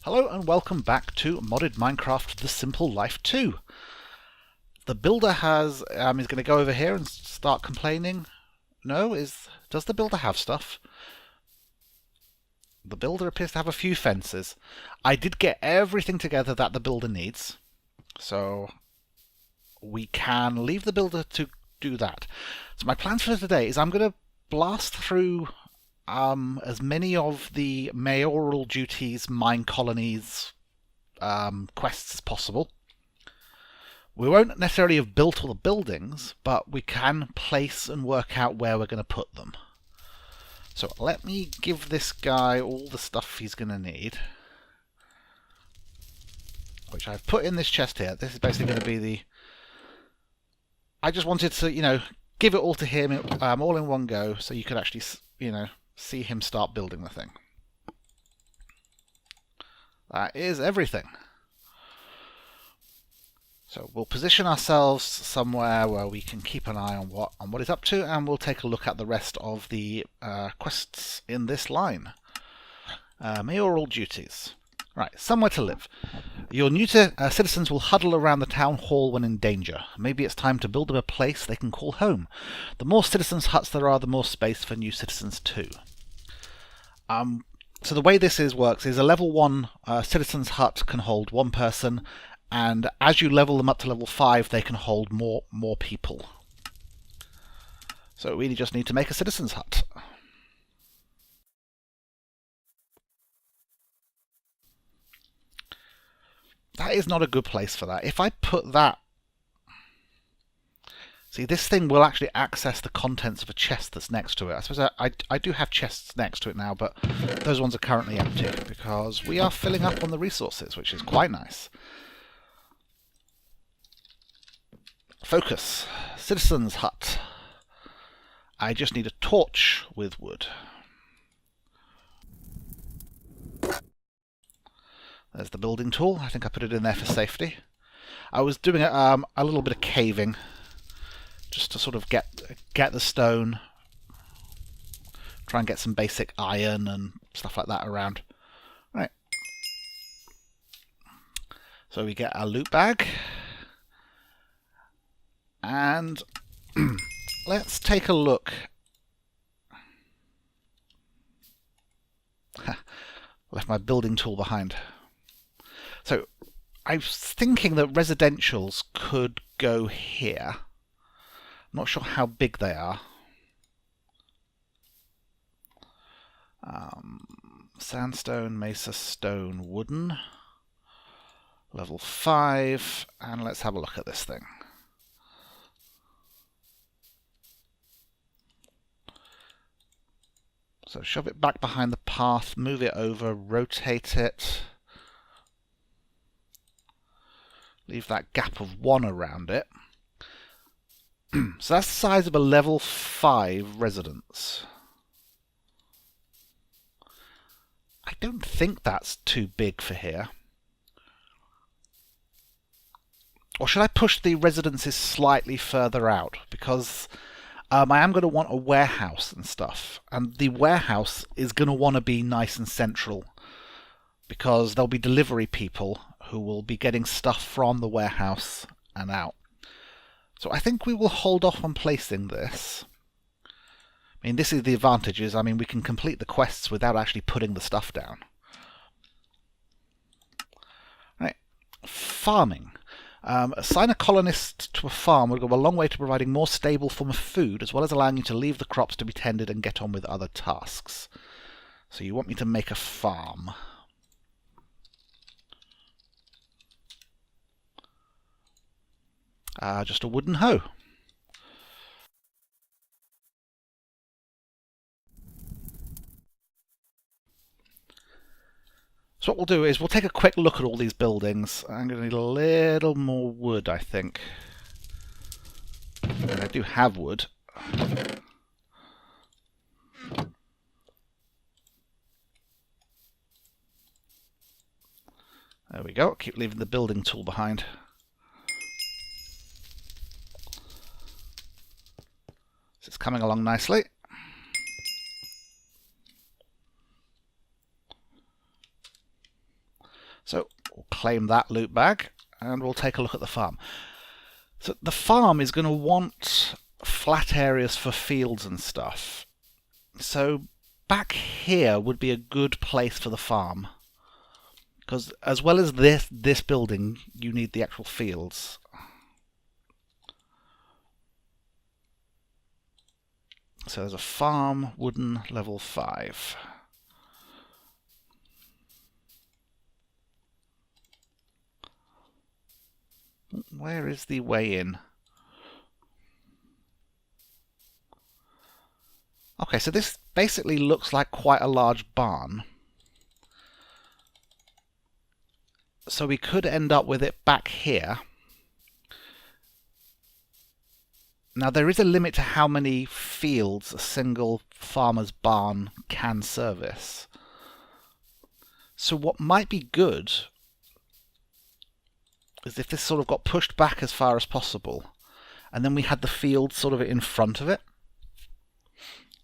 Hello and welcome back to Modded Minecraft The Simple Life 2. The builder is going to go over here and start complaining. No, does the builder have stuff? The builder appears to have a few fences. I did get everything together that the builder needs, so we can leave the builder to do that. So my plan for today is I'm going to blast through as many of the mayoral duties, mine colonies, quests as possible. We won't necessarily have built all the buildings, but we can place and work out where we're going to put them. So let me give this guy all the stuff he's going to need, which I've put in this chest here. This is basically going to be the... I just wanted to, give it all to him all in one go, so you could actually, see him start building the thing. That is everything. So we'll position ourselves somewhere where we can keep an eye on what he's up to, and we'll take a look at the rest of the quests in this line. Mayoral duties. Right, somewhere to live. Your new citizens will huddle around the town hall when in danger. Maybe it's time to build them a place they can call home. The more citizens' huts there are, the more space for new citizens too. So the way this works is a level 1 citizen's hut can hold 1 person, and as you level them up to level 5, they can hold more people. So we really just need to make a citizen's hut. That is not a good place for that. If I put that... See, this thing will actually access the contents of a chest that's next to it. I suppose I do have chests next to it now, but those ones are currently empty because we are filling up on the resources, which is quite nice. Focus. Citizen's hut. I just need a torch with wood. There's the building tool. I think I put it in there for safety. I was doing a little bit of caving, just to sort of get the stone, try and get some basic iron and stuff like that around. Right. So we get our loot bag, and let's take a look. Left my building tool behind. So I was thinking that residentials could go here. I'm not sure how big they are. Sandstone, mesa, stone, wooden. Level 5. And let's have a look at this thing. So shove it back behind the path, move it over, rotate it. Leave that gap of 1 around it. So that's the size of a level 5 residence. I don't think that's too big for here. Or should I push the residences slightly further out? Because I am going to want a warehouse and stuff. And the warehouse is going to want to be nice and central, because there'll be delivery people who will be getting stuff from the warehouse and out. So I think we will hold off on placing this. I mean, this is the advantages. I mean, we can complete the quests without actually putting the stuff down. Right. Farming. Assign a colonist to a farm will go a long way to providing more stable form of food, as well as allowing you to leave the crops to be tended and get on with other tasks. So you want me to make a farm. Just a wooden hoe. So what we'll do is we'll take a quick look at all these buildings. I'm going to need a little more wood, I think. And I do have wood. There we go. Keep leaving the building tool behind. So it's coming along nicely. claim that loot bag, and we'll take a look at the farm. So the farm is going to want flat areas for fields and stuff. So back here would be a good place for the farm, because as well as this building, you need the actual fields. So there's a farm, wooden, level 5. Where is the way in? Okay, so this basically looks like quite a large barn. So we could end up with it back here. Now there is a limit to how many fields a single farmer's barn can service. So what might be good is if this sort of got pushed back as far as possible, and then we had the field sort of in front of it.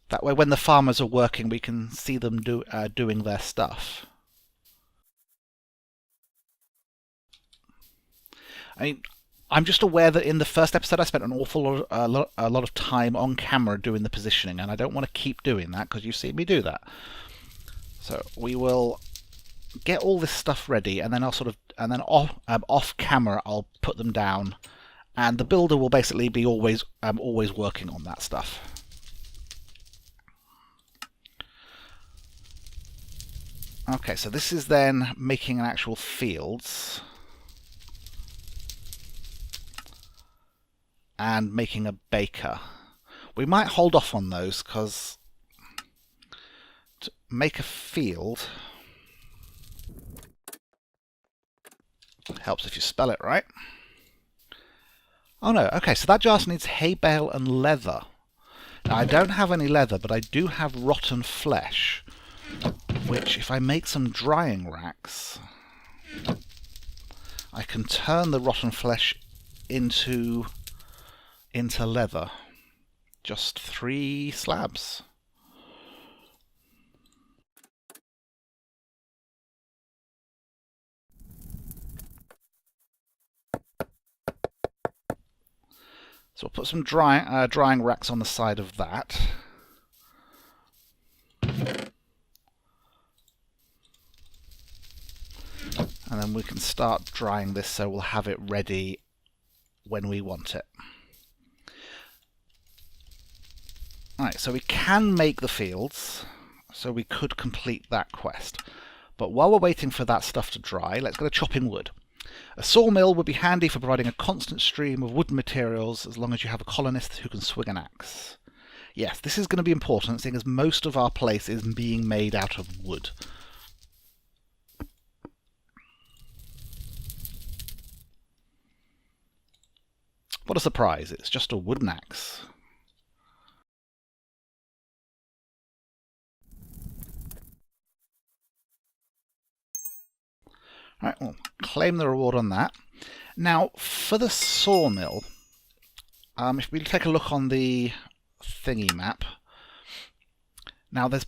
That way when the farmers are working, we can see them doing their stuff. I mean, I'm just aware that in the first episode I spent an awful lot of time on camera doing the positioning, and I don't want to keep doing that because you've seen me do that. So we will get all this stuff ready, and then off camera I'll put them down, and the builder will basically be always working on that stuff. Okay, so this is then making an actual fields and making a baker. We might hold off on those because to make a field helps if you spell it right. Oh no, okay, so that just needs hay bale and leather. Now I don't have any leather, but I do have rotten flesh, which if I make some drying racks, I can turn the rotten flesh into leather. Just 3 slabs. So we'll put some drying racks on the side of that. And then we can start drying this so we'll have it ready when we want it. Alright, so we can make the fields, so we could complete that quest. But while we're waiting for that stuff to dry, let's go to chopping wood. A sawmill would be handy for providing a constant stream of wooden materials as long as you have a colonist who can swing an axe. Yes, this is going to be important, seeing as most of our place is being made out of wood. What a surprise, it's just a wooden axe. Alright, we'll claim the reward on that. Now, for the sawmill, if we take a look on the thingy map, now there's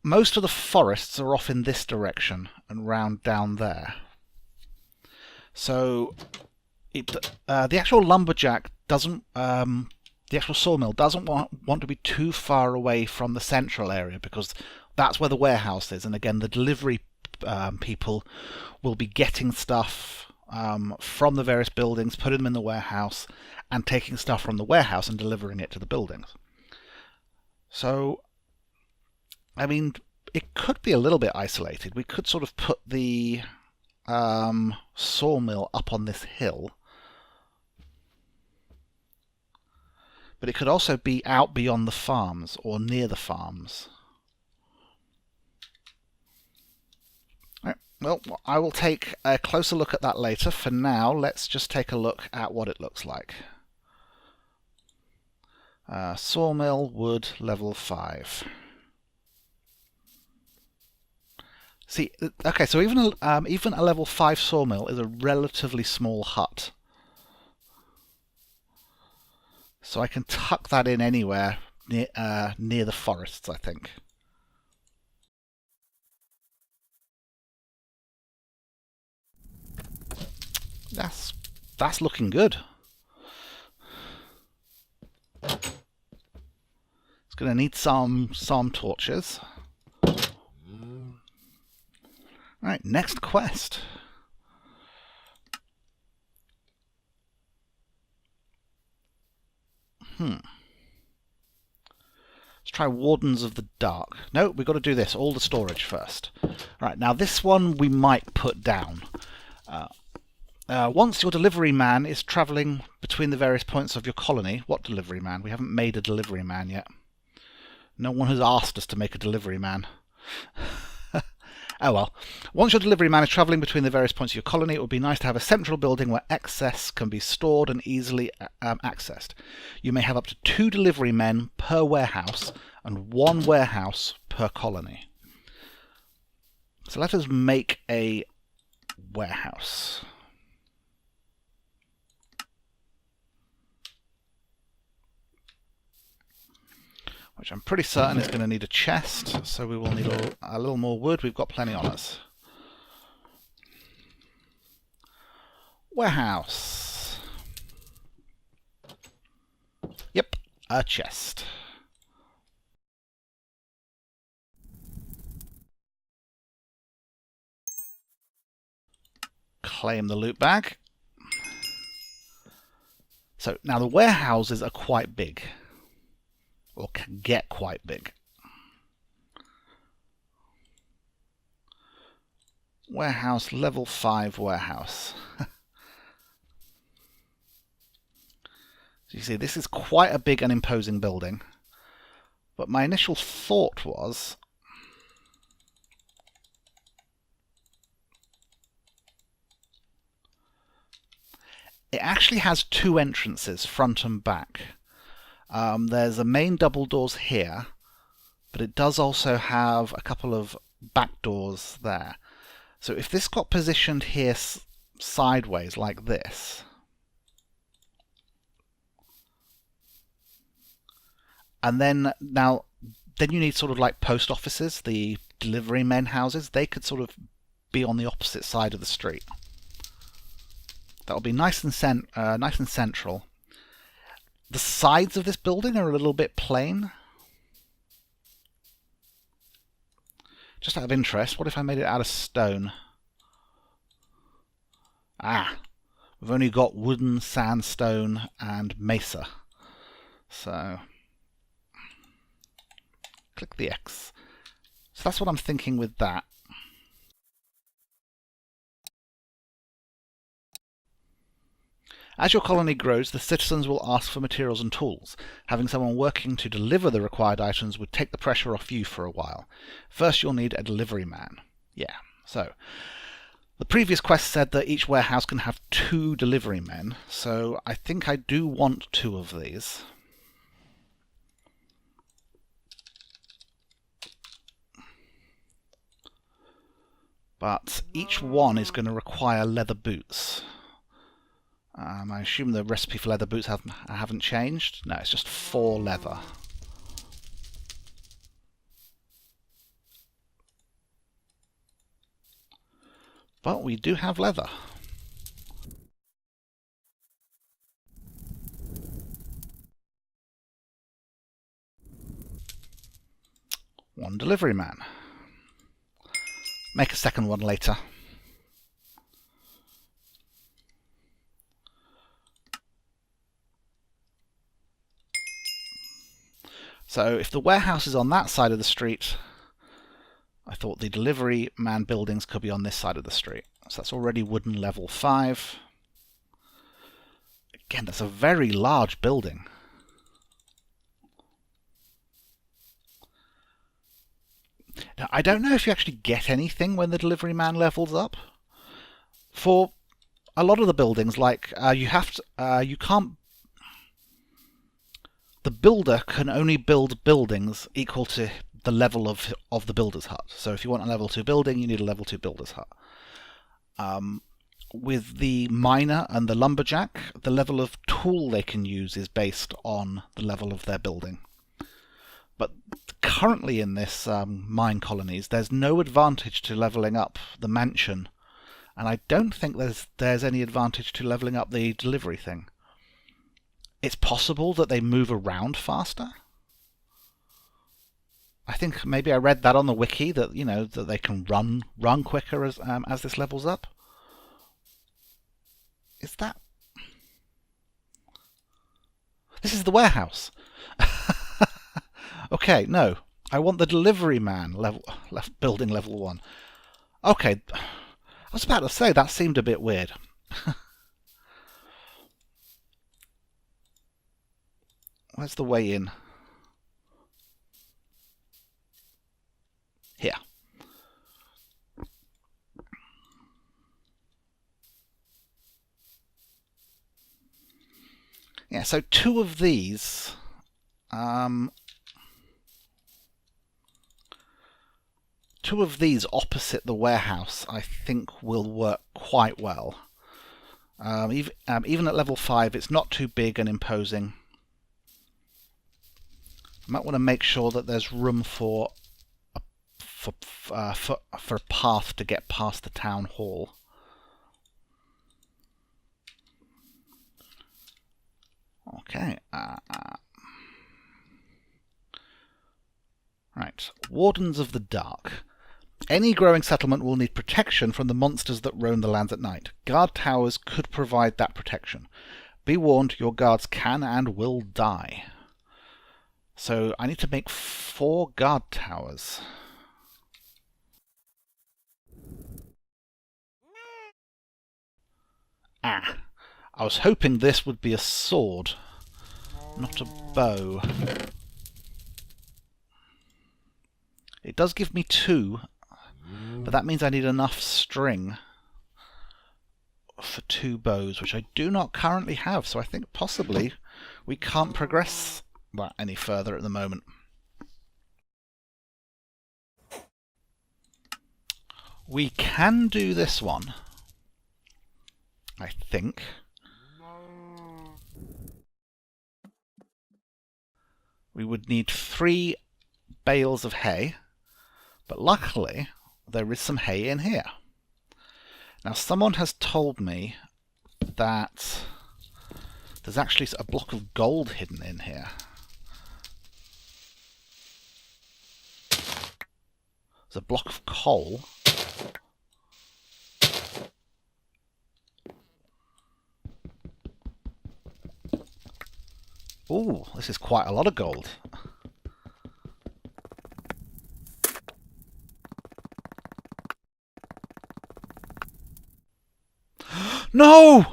most of the forests are off in this direction and round down there. So the actual lumberjack doesn't, the actual sawmill doesn't want to be too far away from the central area because that's where the warehouse is, and again the delivery people will be getting stuff from the various buildings, putting them in the warehouse, and taking stuff from the warehouse and delivering it to the buildings. So, I mean, it could be a little bit isolated. We could sort of put the sawmill up on this hill, but it could also be out beyond the farms or near the farms. Well, I will take a closer look at that later. For now, let's just take a look at what it looks like. Sawmill, wood, level 5. See, okay, so even a level 5 sawmill is a relatively small hut. So I can tuck that in anywhere near the forests, I think. That's looking good. It's going to need some torches. Right, next quest. Let's try Wardens of the Dark. No, we've got to do this, all the storage first. Right, now this one we might put down. Once your delivery man is travelling between the various points of your colony... What delivery man? We haven't made a delivery man yet. No one has asked us to make a delivery man. Oh well. Once your delivery man is travelling between the various points of your colony, it would be nice to have a central building where excess can be stored and easily accessed. You may have up to 2 delivery men per warehouse and 1 warehouse per colony. So let us make a warehouse. Which I'm pretty certain is going to need a chest, so we will need a little more wood. We've got plenty on us. Warehouse. Yep, a chest. Claim the loot bag. So now the warehouses are quite big. Or can get quite big. Warehouse, level 5 warehouse. So you see, this is quite a big and imposing building. But my initial thought was... it actually has 2 entrances, front and back. There's a main double doors here, but it does also have a couple of back doors there. So if this got positioned here sideways like this, and then you need sort of like post offices, the delivery men houses. They could sort of be on the opposite side of the street. That'll be nice and central. The sides of this building are a little bit plain. Just out of interest, what if I made it out of stone? Ah, we've only got wooden, sandstone, and mesa. So, click the X. So that's what I'm thinking with that. As your colony grows, the citizens will ask for materials and tools. Having someone working to deliver the required items would take the pressure off you for a while. First, you'll need a delivery man. Yeah, so the previous quest said that each warehouse can have 2 delivery men, so I think I do want 2 of these. But each one is going to require leather boots. I assume the recipe for leather boots haven't changed. No, it's just 4 leather. But we do have leather. One delivery man. Make a second one later. So if the warehouse is on that side of the street, I thought the delivery man buildings could be on this side of the street. So that's already wooden level 5. Again, that's a very large building. Now, I don't know if you actually get anything when the delivery man levels up. For a lot of the buildings, like you can't. The builder can only build buildings equal to the level of the builder's hut. So if you want a level 2 building, you need a level 2 builder's hut. With the miner and the lumberjack, the level of tool they can use is based on the level of their building. But currently in this mine colonies, there's no advantage to leveling up the mansion And I don't think there's any advantage to leveling up the delivery thing. It's possible that they move around faster. I think maybe I read that on the wiki that that they can run quicker as this levels up. Is that? This is the warehouse. Okay, no. I want the delivery man building level 1. Okay. I was about to say that seemed a bit weird. Where's the way in? Here. Yeah, so 2 of these. 2 of these opposite the warehouse, I think, will work quite well. Even at level 5, it's not too big and imposing. I might want to make sure that there's room for a path to get past the town hall. Okay. Right. Wardens of the Dark. Any growing settlement will need protection from the monsters that roam the lands at night. Guard towers could provide that protection. Be warned, your guards can and will die. So I need to make 4 guard towers. I was hoping this would be a sword, not a bow. It does give me 2, but that means I need enough string for 2 bows, which I do not currently have, so I think possibly we can't progress that any further at the moment. We can do this one, I think. We would need 3 bales of hay, but luckily there is some hay in here. Now someone has told me that there's actually a block of gold hidden in here. There's a block of coal. Ooh, this is quite a lot of gold. No!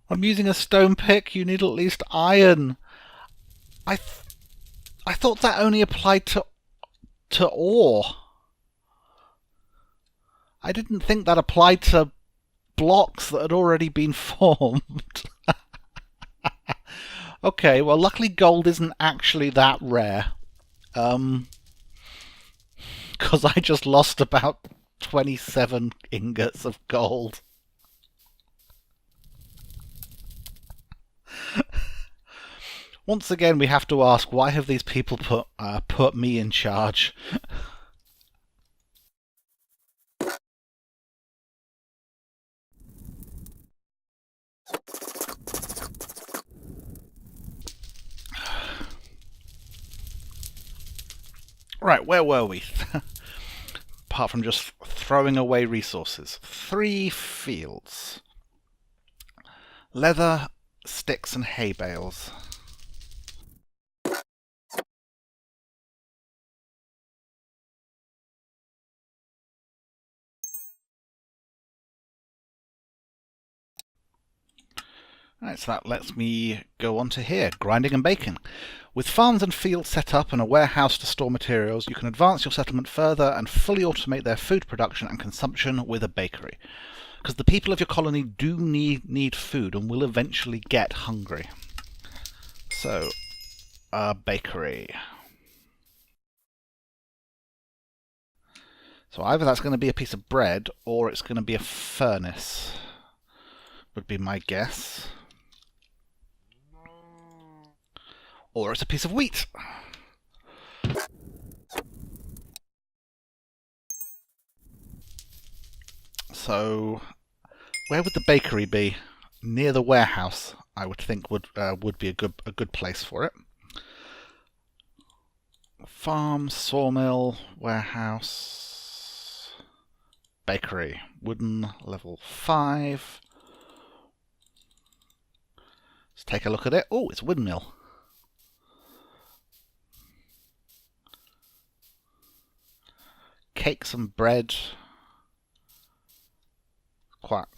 I'm using a stone pick. You need at least iron. I thought that only applied to ore. I didn't think that applied to blocks that had already been formed. Okay, well, luckily gold isn't actually that rare. Because I just lost about 27 ingots of gold. Once again, we have to ask, why have these people put me in charge? Right, where were we? Apart from just throwing away resources. 3 fields. Leather, sticks and hay bales. Right, so that lets me go on to here, grinding and baking. With farms and fields set up and a warehouse to store materials, you can advance your settlement further and fully automate their food production and consumption with a bakery. Because the people of your colony do need food and will eventually get hungry. So, a bakery. So either that's going to be a piece of bread or it's going to be a furnace, would be my guess. Or it's a piece of wheat. So where would the bakery be? Near the warehouse, I would think would be a good place for it. Farm, sawmill, warehouse, bakery, wooden, level 5. Let's take a look at it. Oh, it's a windmill. Cakes and bread.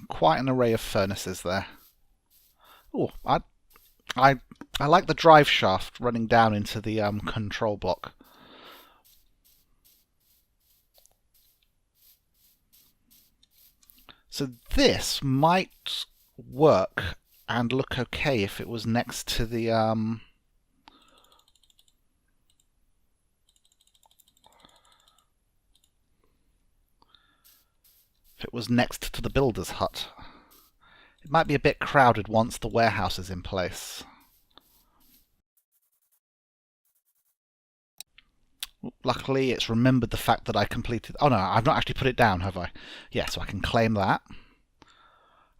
Quite an array of furnaces there. Oh, I like the drive shaft running down into the control block. So this might work and look okay if it was next to the builder's hut. It might be a bit crowded once the warehouse is in place. Luckily, it's remembered the fact that I completed... Oh no, I've not actually put it down, have I? Yeah, so I can claim that.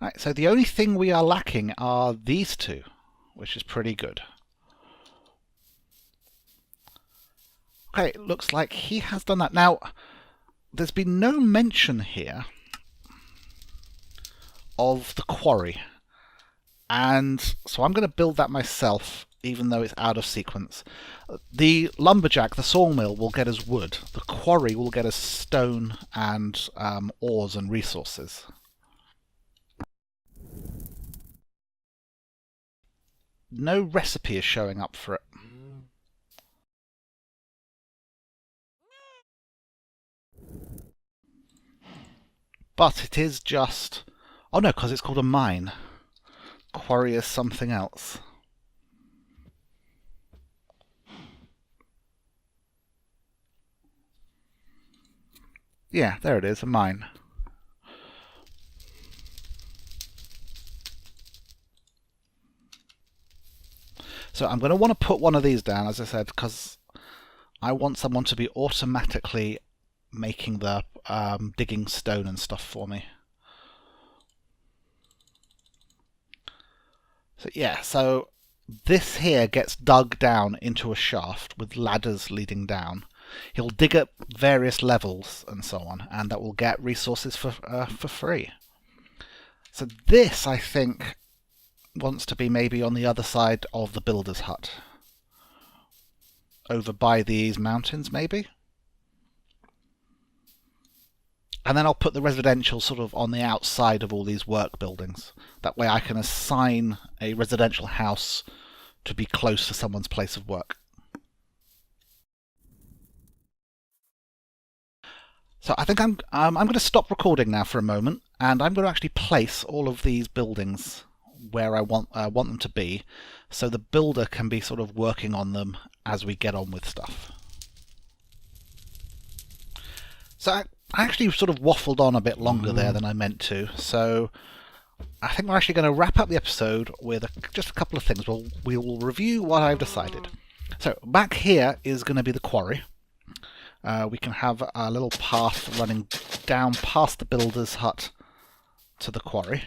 Right, so the only thing we are lacking are these two, which is pretty good. Okay, it looks like he has done that. Now, there's been no mention here of the quarry. And so I'm going to build that myself, even though it's out of sequence. The lumberjack, the sawmill, will get us wood. The quarry will get us stone and ores and resources. No recipe is showing up for it. But it is just... Oh no, because it's called a mine. Quarry is something else. Yeah, there it is, a mine. So I'm going to want to put one of these down, as I said, because I want someone to be automatically making the digging stone and stuff for me. So yeah, so this here gets dug down into a shaft with ladders leading down. He'll dig at various levels and so on, and that will get resources for free. So this, I think, wants to be maybe on the other side of the builder's hut. Over by these mountains, maybe? And then I'll put the residential sort of on the outside of all these work buildings. That way I can assign a residential house to be close to someone's place of work. So I think I'm going to stop recording now for a moment, and I'm going to actually place all of these buildings where I want them to be, so the builder can be sort of working on them as we get on with stuff. So I actually sort of waffled on a bit longer there than I meant to, so I think we're actually going to wrap up the episode with just a couple of things. We will review what I've decided. So back here is going to be the quarry. We can have a little path running down past the builder's hut to the quarry.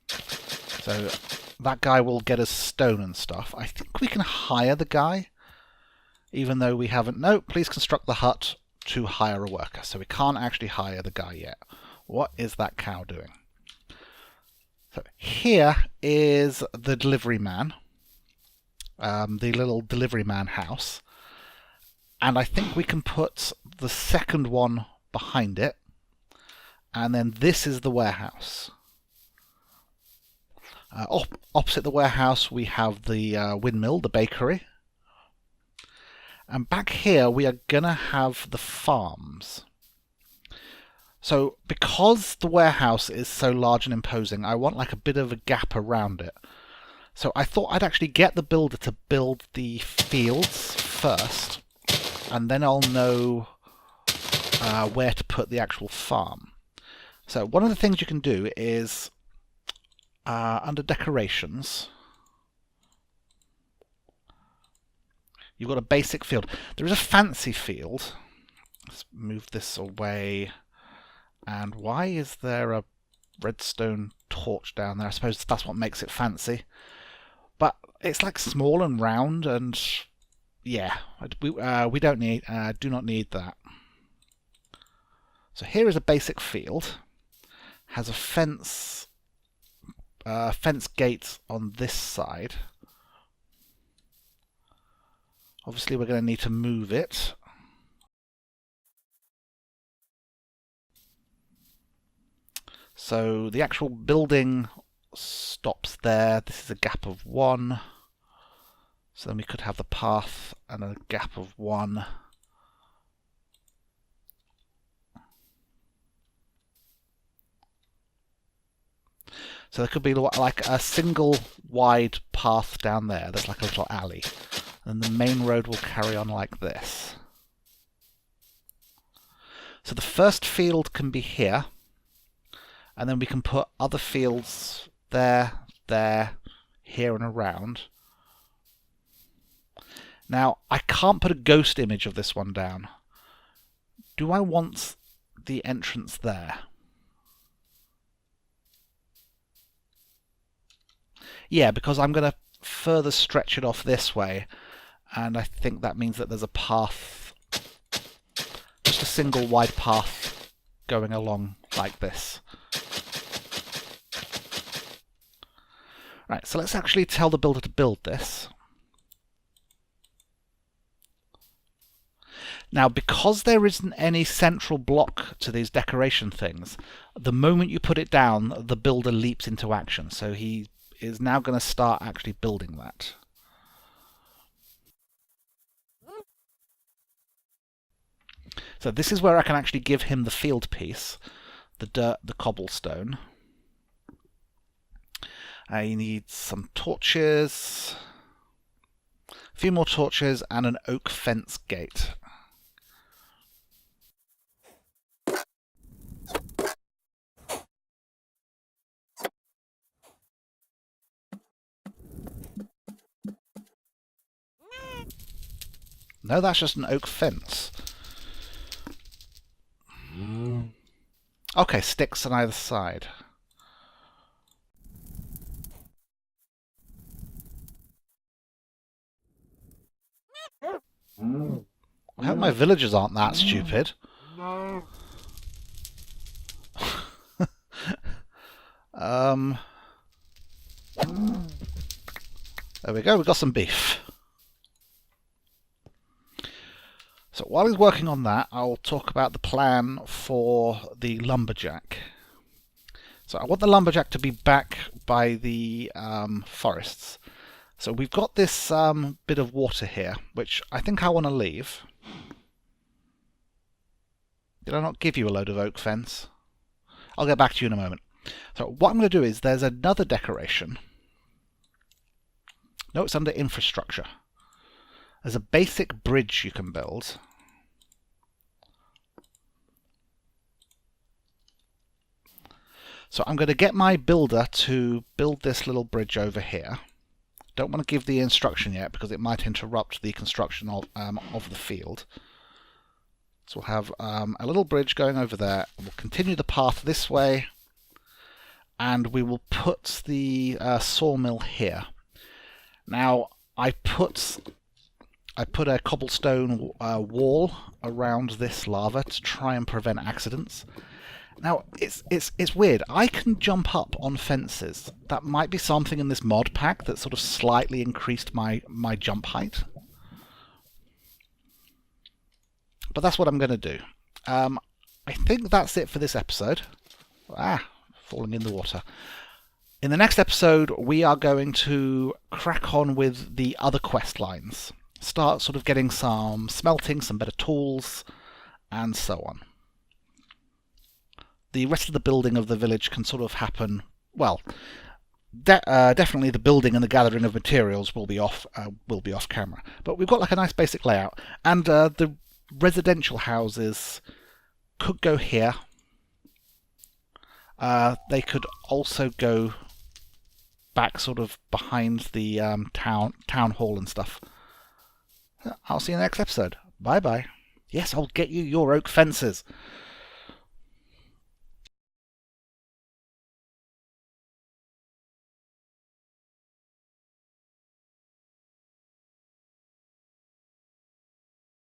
So that guy will get us stone and stuff. I think we can hire the guy, even though we haven't... No, please construct the hut to hire a worker. So we can't actually hire the guy yet. What is that cow doing? So here is the delivery man, the little delivery man house. And I think we can put the second one behind it. And then this is the warehouse. Opposite the warehouse we have the windmill, the bakery. And back here we are going to have the farms. So because the warehouse is so large and imposing, I want like a bit of a gap around it. So I thought I'd actually get the builder to build the fields first, and then I'll know where to put the actual farm. So one of the things you can do is under decorations, you've got a basic field. There is a fancy field. Let's move this away. And why is there a redstone torch down there? I suppose that's what makes it fancy. But it's like small and round, and yeah, we don't need, do not need that. So here is a basic field. Has a fence gate on this side. Obviously, we're going to need to move it. So the actual building stops there. This is a gap of 1. So then we could have the path and a gap of 1. So there could be like a single wide path down there. There's like a little alley. And the main road will carry on like this. So the first field can be here. And then we can put other fields there, here and around. Now, I can't put a ghost image of this one down. Do I want the entrance there? Yeah, because I'm going to further stretch it off this way. And I think that means that there's a path, just a single wide path going along like this. Right, so let's actually tell the builder to build this. Now, because there isn't any central block to these decoration things, the moment you put it down, the builder leaps into action. So he is now going to start actually building that. So this is where I can actually give him the field piece, the dirt, the cobblestone. I need some torches, a few more torches, and an oak fence gate. No, that's just an oak fence. Okay, sticks on either side. I hope my villagers aren't that stupid. No. There we go, we got some beef. So while he's working on that, I'll talk about the plan for the lumberjack. So I want the lumberjack to be back by the forests. So we've got this bit of water here, which I think I want to leave. Did I not give you a load of oak fence? I'll get back to you in a moment. So what I'm going to do is, there's another decoration. No, it's under infrastructure. There's a basic bridge you can build. So I'm going to get my builder to build this little bridge over here. Don't want to give the instruction yet because it might interrupt the construction of the field. So we'll have a little bridge going over there. We'll continue the path this way, and we will put the sawmill here. Now I put a cobblestone wall around this lava to try and prevent accidents. Now, it's weird. I can jump up on fences. That might be something in this mod pack that sort of slightly increased my jump height. But that's what I'm going to do. I think that's it for this episode. Falling in the water. In the next episode, we are going to crack on with the other quest lines. Start sort of getting some smelting, some better tools, and so on. The rest of the building of the village can sort of happen, well, definitely the building and the gathering of materials will be off camera. But we've got like a nice basic layout, and the residential houses could go here. They could also go back sort of behind the town hall and stuff. I'll see you in the next episode. Bye bye. Yes, I'll get you your oak fences.